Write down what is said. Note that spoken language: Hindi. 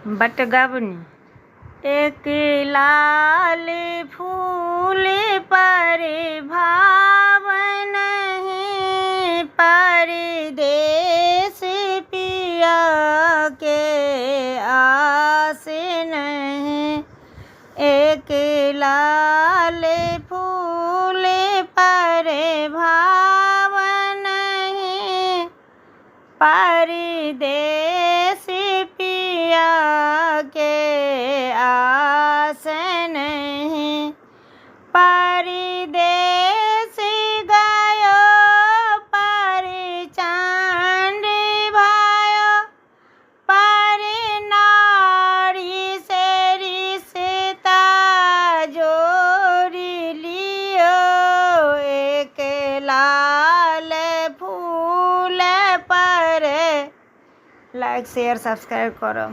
बटगवनी एक लाल फूल पर भावन है, परदेस पिया के आस नहीं। एक लाल फूल पर भावन है, परदेस पिया के आस नहीं। परदेस गयो पर चंड भयो, पर नारी से रिश्ता जोड़ लियो। एक लाल फूल पर लाइक शेयर सब्सक्राइब करो।